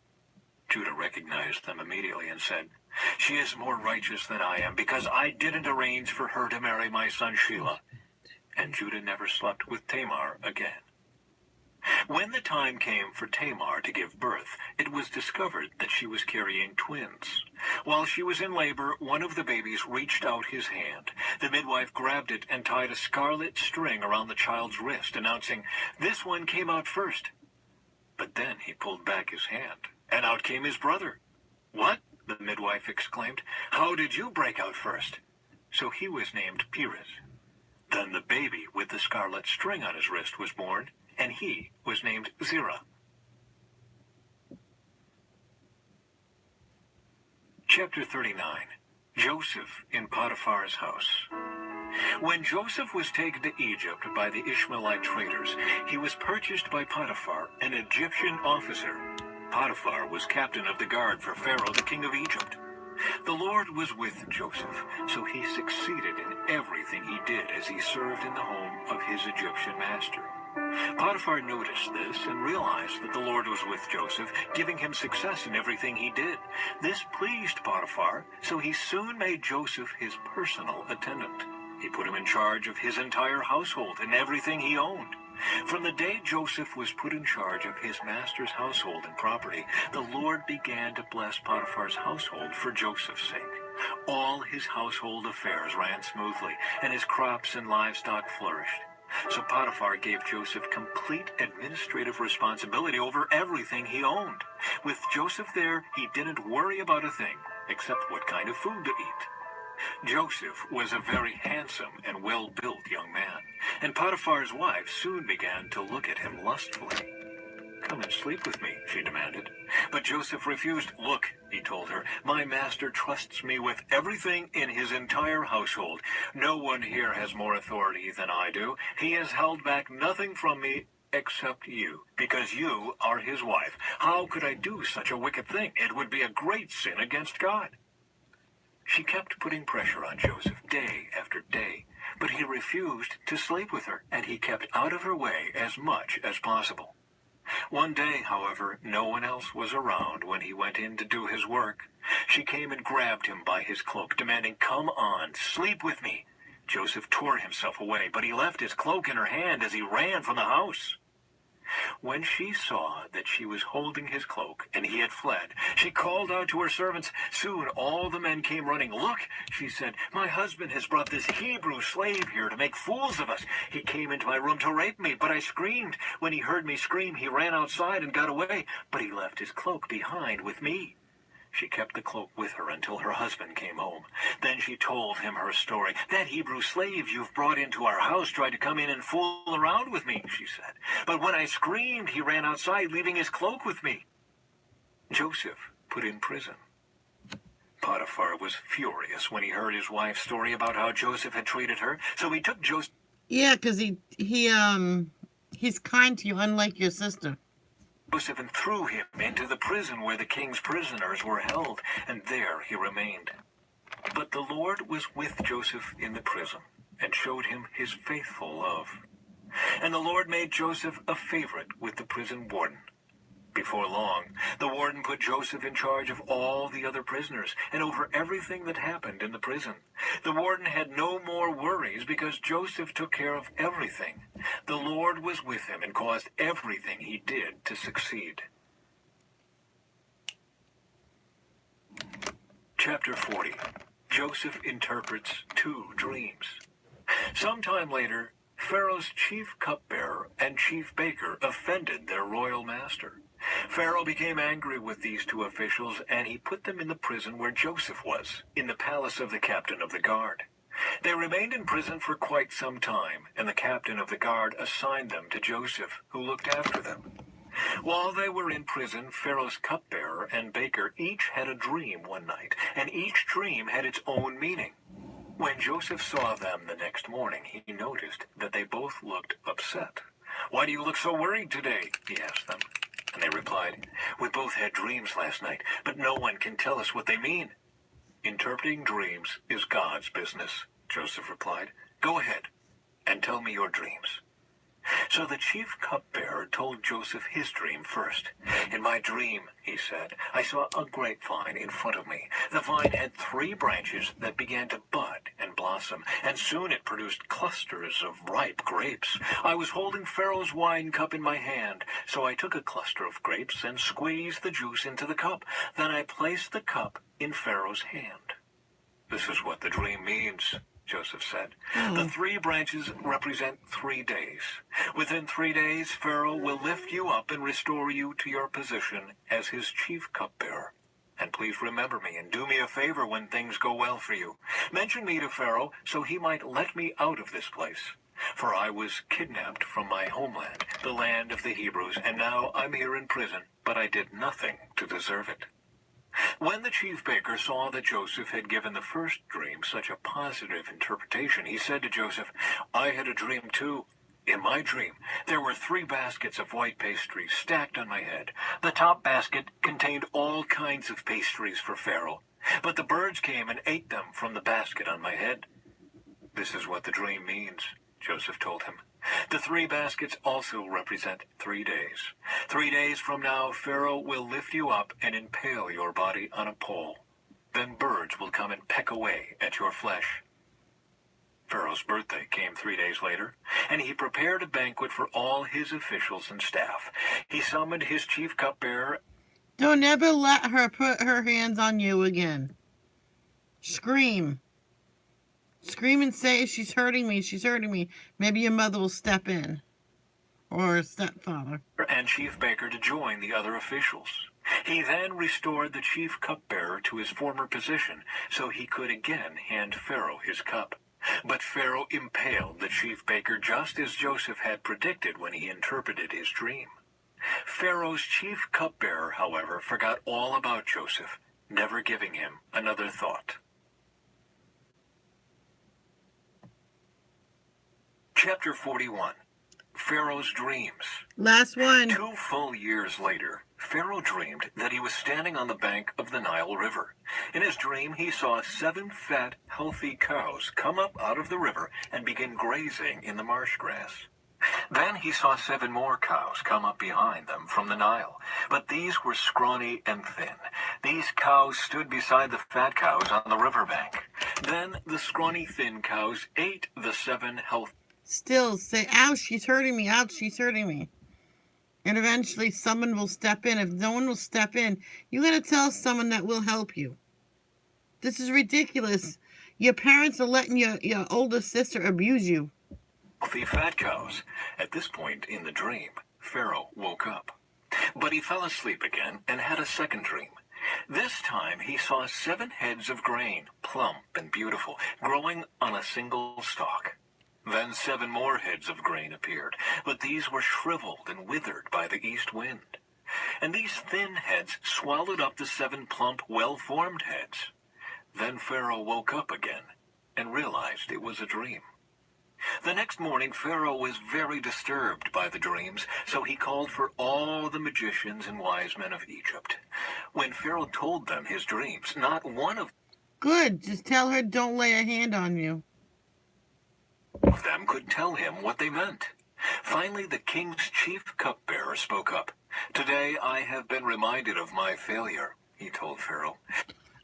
S2: Judah recognized them immediately and said, "She is more righteous than I am, because I didn't arrange for her to marry my son Shelah." And Judah never slept with Tamar again. When the time came for Tamar to give birth, it was discovered that she was carrying twins. While she was in labor, one of the babies reached out his hand. The midwife grabbed it and tied a scarlet string around the child's wrist, announcing, "This one came out first." But then he pulled back his hand, and out came his brother. "What?" the midwife exclaimed. "How did you break out first?" So he was named Perez. Then the baby with the scarlet string on his wrist was born, and he was named Zerah. Chapter 39. Joseph in Potiphar's house. When Joseph was taken to Egypt by the Ishmaelite traders, he was purchased by Potiphar, an Egyptian officer. Potiphar was captain of the guard for Pharaoh, the king of Egypt. The Lord was with Joseph, so he succeeded in everything he did as he served in the home of his Egyptian master. Potiphar noticed this and realized that the Lord was with Joseph, giving him success in everything he did. This pleased Potiphar, so he soon made Joseph his personal attendant. He put him in charge of his entire household and everything he owned. From the day Joseph was put in charge of his master's household and property, the Lord began to bless Potiphar's household for Joseph's sake. All his household affairs ran smoothly, and his crops and livestock flourished. So Potiphar gave Joseph complete administrative responsibility over everything he owned. With Joseph there, he didn't worry about a thing, except what kind of food to eat. Joseph was a very handsome and well-built young man, and Potiphar's wife soon began to look at him lustfully. "Come and sleep with me," she demanded. But Joseph refused. "Look," he told her, "my master trusts me with everything in his entire household. No one here has more authority than I do. He has held back nothing from me except you, because you are his wife. How could I do such a wicked thing? It would be a great sin against God." She kept putting pressure on Joseph day after day, but he refused to sleep with her, and he kept out of her way as much as possible. One day, however, no one else was around when he went in to do his work. She came and grabbed him by his cloak, demanding, "Come on, sleep with me." Joseph tore himself away, but he left his cloak in her hand as he ran from the house. When she saw that she was holding his cloak and he had fled, she called out to her servants. Soon all the men came running. "Look," she said, "my husband has brought this Hebrew slave here to make fools of us. He came into my room to rape me, but I screamed. When he heard me scream, he ran outside and got away, but he left his cloak behind with me." She kept the cloak with her until her husband came home. Then she told him her story. "That Hebrew slave you've brought into our house tried to come in and fool around with me," she said. "But when I screamed, he ran outside, leaving his cloak with me." Joseph put in prison. Potiphar was furious when he heard his wife's story about how Joseph had treated her, so he took Joseph.
S1: Yeah, because he's kind to you, unlike your sister.
S2: And threw him into the prison where the king's prisoners were held, and there he remained. But the Lord was with Joseph in the prison, and showed him his faithful love. And the Lord made Joseph a favorite with the prison warden. Before long, the warden put Joseph in charge of all the other prisoners, and over everything that happened in the prison. The warden had no more worries because Joseph took care of everything. The Lord was with him and caused everything he did to succeed. Chapter 40. Joseph interprets 2 dreams. Sometime later, Pharaoh's chief cupbearer and chief baker offended their royal master. Pharaoh became angry with these 2 officials, and he put them in the prison where Joseph was, in the palace of the captain of the guard. They remained in prison for quite some time, and the captain of the guard assigned them to Joseph, who looked after them. While they were in prison, Pharaoh's cupbearer and baker each had a dream one night, and each dream had its own meaning. When Joseph saw them the next morning, he noticed that they both looked upset. "Why do you look so worried today?" he asked them. And they replied, "We both had dreams last night, but no one can tell us what they mean." "Interpreting dreams is God's business," Joseph replied. "Go ahead and tell me your dreams." So the chief cupbearer told Joseph his dream first. "In my dream," he said, "I saw a grapevine in front of me. The vine had 3 branches that began to bud and blossom, and soon it produced clusters of ripe grapes. I was holding Pharaoh's wine cup in my hand, so I took a cluster of grapes and squeezed the juice into the cup. Then I placed the cup in Pharaoh's hand." "This is what the dream means," Joseph said. "The 3 branches represent 3 days. Within 3 days, Pharaoh will lift you up and restore you to your position as his chief cupbearer. And please remember me and do me a favor when things go well for you. Mention me to Pharaoh so he might let me out of this place. For I was kidnapped from my homeland, the land of the Hebrews, and now I'm here in prison, but I did nothing to deserve it." When the chief baker saw that Joseph had given the first dream such a positive interpretation, he said to Joseph, "I had a dream too. In my dream, there were 3 baskets of white pastries stacked on my head. The top basket contained all kinds of pastries for Pharaoh, but the birds came and ate them from the basket on my head." "This is what the dream means," Joseph told him. "The 3 baskets also represent 3 days. 3 days from now, Pharaoh will lift you up and impale your body on a pole. Then birds will come and peck away at your flesh." Pharaoh's birthday came 3 days later, and he prepared a banquet for all his officials and staff. He summoned his chief cupbearer.
S1: Don't ever let her put her hands on you again. Scream. Scream and say, "She's hurting me, she's hurting me." Maybe your mother will step in. Or a stepfather.
S2: And chief baker to join the other officials. He then restored the chief cupbearer to his former position so he could again hand Pharaoh his cup. But Pharaoh impaled the chief baker just as Joseph had predicted when he interpreted his dream. Pharaoh's chief cupbearer, however, forgot all about Joseph, never giving him another thought. Chapter 41. Pharaoh's Dreams.
S1: Last one.
S2: 2 full years later, Pharaoh dreamed that he was standing on the bank of the Nile River. In his dream, he saw 7 fat, healthy cows come up out of the river and begin grazing in the marsh grass. Then he saw 7 more cows come up behind them from the Nile, but these were scrawny and thin. These cows stood beside the fat cows on the riverbank. Then the scrawny, thin cows ate the 7 healthy.
S1: Still say, "Ouch, she's hurting me, ouch, she's hurting me." And eventually someone will step in. If no one will step in, you got to tell someone that will help you. This is ridiculous. Your parents are letting your older sister abuse you.
S2: Healthy fat cows. At this point in the dream, Pharaoh woke up. But he fell asleep again and had a second dream. This time he saw 7 heads of grain, plump and beautiful, growing on a single stalk. Then 7 more heads of grain appeared, but these were shriveled and withered by the east wind. And these thin heads swallowed up the 7 plump, well-formed heads. Then Pharaoh woke up again and realized it was a dream. The next morning, Pharaoh was very disturbed by the dreams, so he called for all the magicians and wise men of Egypt. When Pharaoh told them his dreams, not one of
S1: Good. Just tell her don't lay a hand on you.
S2: them could tell him what they meant. Finally, the king's chief cupbearer spoke up. "Today I have been reminded of my failure," he told Pharaoh.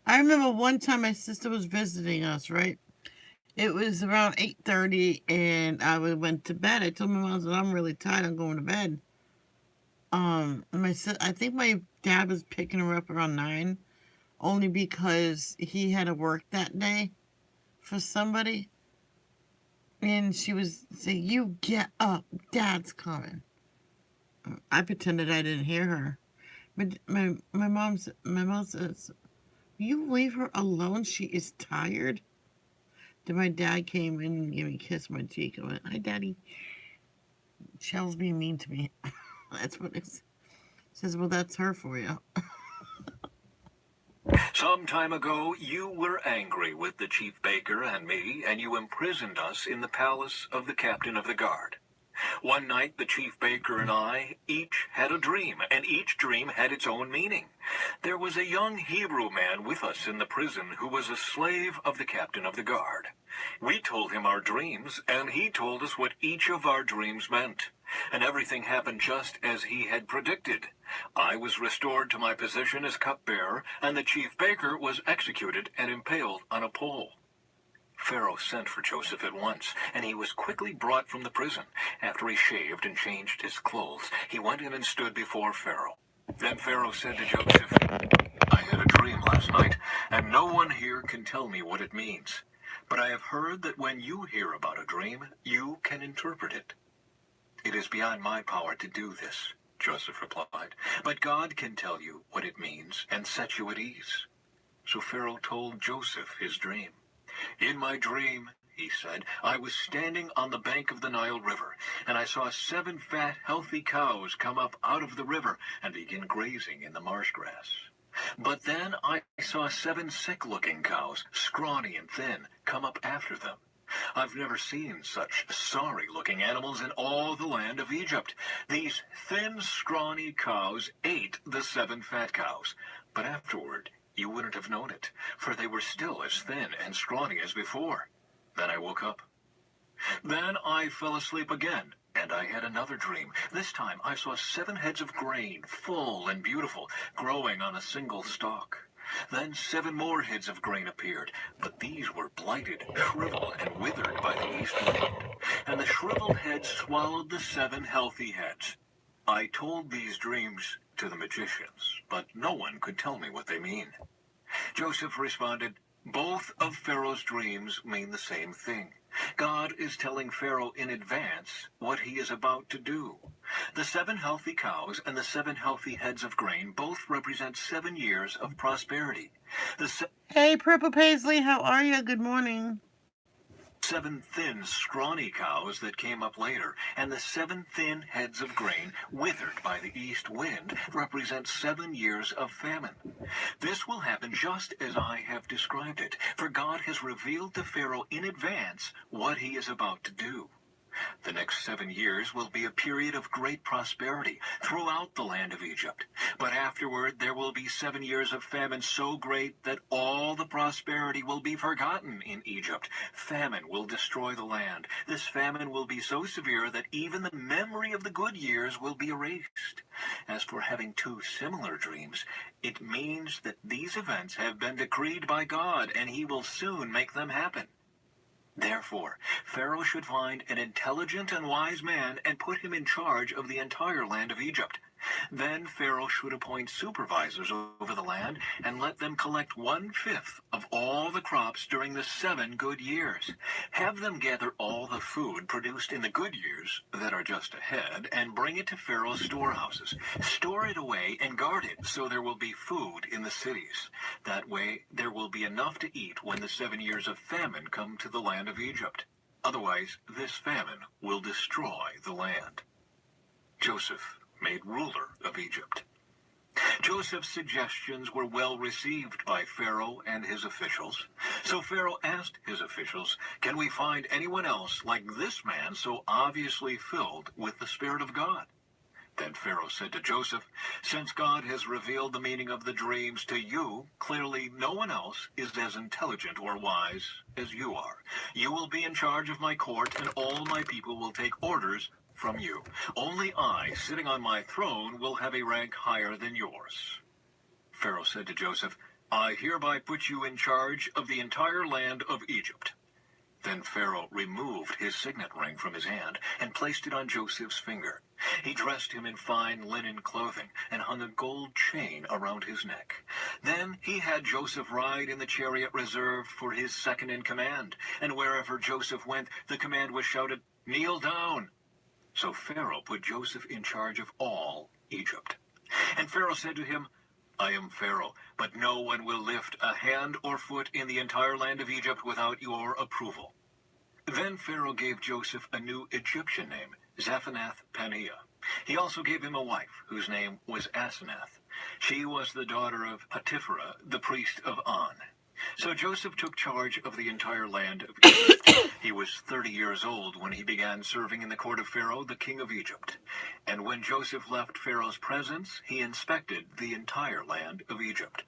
S1: I remember one time my sister was visiting us, right? It was around 8:30, and I went to bed. I told my mom that I'm really tired, I'm going to bed. I think my dad was picking her up around 9, only because he had to work that day for somebody. And she was saying, "You get up, Dad's coming." I pretended I didn't hear her. But my mom says, "You leave her alone, she is tired." Then my dad came in and gave me a kiss on my cheek. I went, "Hi, Daddy." Shell's being mean to me. That's what it says. "Well, that's her for you."
S2: "Some time ago, you were angry with the chief baker and me, and you imprisoned us in the palace of the captain of the guard. One night, the chief baker and I each had a dream, and each dream had its own meaning. There was a young Hebrew man with us in the prison who was a slave of the captain of the guard. We told him our dreams, and he told us what each of our dreams meant. And everything happened just as he had predicted. I was restored to my position as cupbearer, and the chief baker was executed and impaled on a pole." Pharaoh sent for Joseph at once, and he was quickly brought from the prison. After he shaved and changed his clothes, he went in and stood before Pharaoh. Then Pharaoh said to Joseph, "I had a dream last night, and no one here can tell me what it means. But I have heard that when you hear about a dream, you can interpret it." "It is beyond my power to do this," Joseph replied, "but God can tell you what it means and set you at ease." So Pharaoh told Joseph his dream. "In my dream," he said, "I was standing on the bank of the Nile River, and I saw 7 fat, healthy cows come up out of the river and begin grazing in the marsh grass. But then I saw 7 sick-looking cows, scrawny and thin, come up after them. I've never seen such sorry-looking animals in all the land of Egypt. These thin, scrawny cows ate the 7 fat cows, but afterward you wouldn't have known it, for they were still as thin and scrawny as before. Then I woke up. Then I fell asleep again, and I had another dream. This time I saw 7 heads of grain, full and beautiful, growing on a single stalk. Then 7 more heads of grain appeared, but these were blighted, shriveled, and withered by the east wind. And the shriveled heads swallowed the 7 healthy heads. I told these dreams to the magicians, but no one could tell me what they mean. Joseph responded, "Both of Pharaoh's dreams mean the same thing. God is telling Pharaoh in advance what he is about to do. The 7 healthy cows and the 7 healthy heads of grain both represent 7 years of prosperity.
S1: Hey, Purple Paisley, how are you? Good morning.
S2: 7 thin, scrawny cows that came up later, and the 7 thin heads of grain withered by the east wind represent 7 years of famine. This will happen just as I have described it, for God has revealed to Pharaoh in advance what he is about to do. The next 7 years will be a period of great prosperity throughout the land of Egypt. But afterward there will be 7 years of famine so great that all the prosperity will be forgotten in Egypt. Famine will destroy the land. This famine will be so severe that even the memory of the good years will be erased. As for having 2 similar dreams, it means that these events have been decreed by God, and he will soon make them happen. Therefore, Pharaoh should find an intelligent and wise man and put him in charge of the entire land of Egypt. Then Pharaoh should appoint supervisors over the land and let them collect 1/5 of all the crops during the 7 good years. Have them gather all the food produced in the good years that are just ahead and bring it to Pharaoh's storehouses. Store it away and guard it so there will be food in the cities. That way there will be enough to eat when the 7 years of famine come to the land of Egypt. Otherwise, this famine will destroy the land." Joseph made ruler of Egypt. Joseph's suggestions were well received by Pharaoh and his officials. So Pharaoh asked his officials, "Can we find anyone else like this man so obviously filled with the Spirit of God?" Then Pharaoh said to Joseph, "Since God has revealed the meaning of the dreams to you, clearly no one else is as intelligent or wise as you are. You will be in charge of my court, and all my people will take orders from you. Only I, sitting on my throne, will have a rank higher than yours." Pharaoh said to Joseph, "I hereby put you in charge of the entire land of Egypt." Then Pharaoh removed his signet ring from his hand and placed it on Joseph's finger. He dressed him in fine linen clothing and hung a gold chain around his neck. Then he had Joseph ride in the chariot reserved for his second in command, and wherever Joseph went, the command was shouted, "Kneel down." So Pharaoh put Joseph in charge of all Egypt. And Pharaoh said to him, "I am Pharaoh, but no one will lift a hand or foot in the entire land of Egypt without your approval." Then Pharaoh gave Joseph a new Egyptian name, Zaphanath-Paneah. He also gave him a wife, whose name was Asenath. She was the daughter of Potipharah, the priest of On. So Joseph took charge of the entire land of Egypt. He was 30 years old when he began serving in the court of Pharaoh, the king of Egypt. And when Joseph left Pharaoh's presence, he inspected the entire land of Egypt.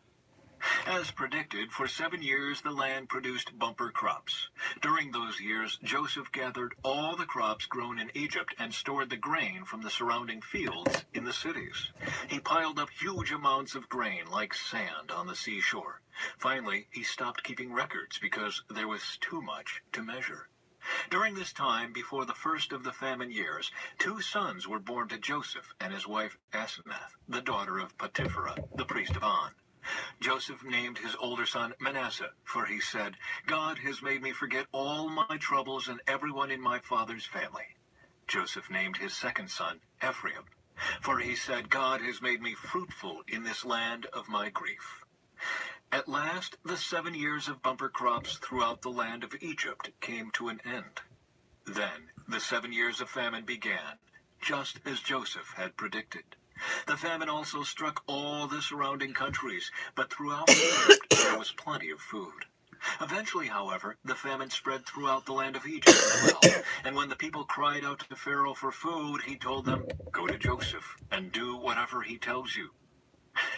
S2: As predicted, for 7 years the land produced bumper crops. During those years, Joseph gathered all the crops grown in Egypt and stored the grain from the surrounding fields in the cities. He piled up huge amounts of grain like sand on the seashore. Finally, he stopped keeping records because there was too much to measure. During this time, before the first of the famine years, 2 sons were born to Joseph and his wife Asenath, the daughter of Potipharah, the priest of On. Joseph named his older son Manasseh, for he said, "God has made me forget all my troubles and everyone in my father's family." Joseph named his second son Ephraim, for he said, "God has made me fruitful in this land of my grief." At last, the 7 years of bumper crops throughout the land of Egypt came to an end. Then the 7 years of famine began, just as Joseph had predicted. The famine also struck all the surrounding countries, but throughout Egypt there was plenty of food. Eventually, however, the famine spread throughout the land of Egypt as well, and when the people cried out to Pharaoh for food, he told them, "Go to Joseph and do whatever he tells you."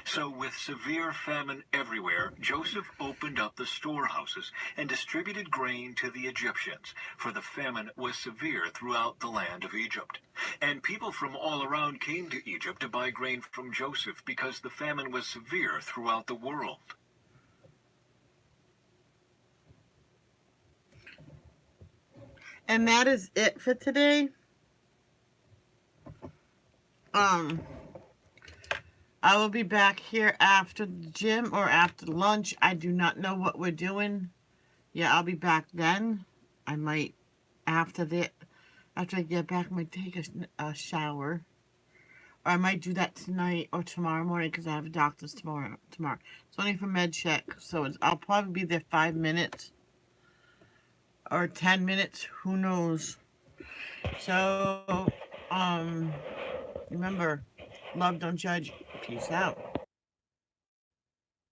S2: So, with severe famine everywhere, Joseph opened up the storehouses and distributed grain to the Egyptians, for the famine was severe throughout the land of Egypt. And people from all around came to Egypt to buy grain from Joseph because the famine was severe throughout the world.
S1: And that is it for today. I will be back here after the gym or after lunch. I do not know what we're doing. Yeah, I'll be back then. I might, after I get back, I might take a shower. Or I might do that tonight or tomorrow morning because I have a doctor's tomorrow. It's only for med check, so I'll probably be there 5 minutes or 10 minutes. Who knows? So, remember, love, don't judge. Peace out.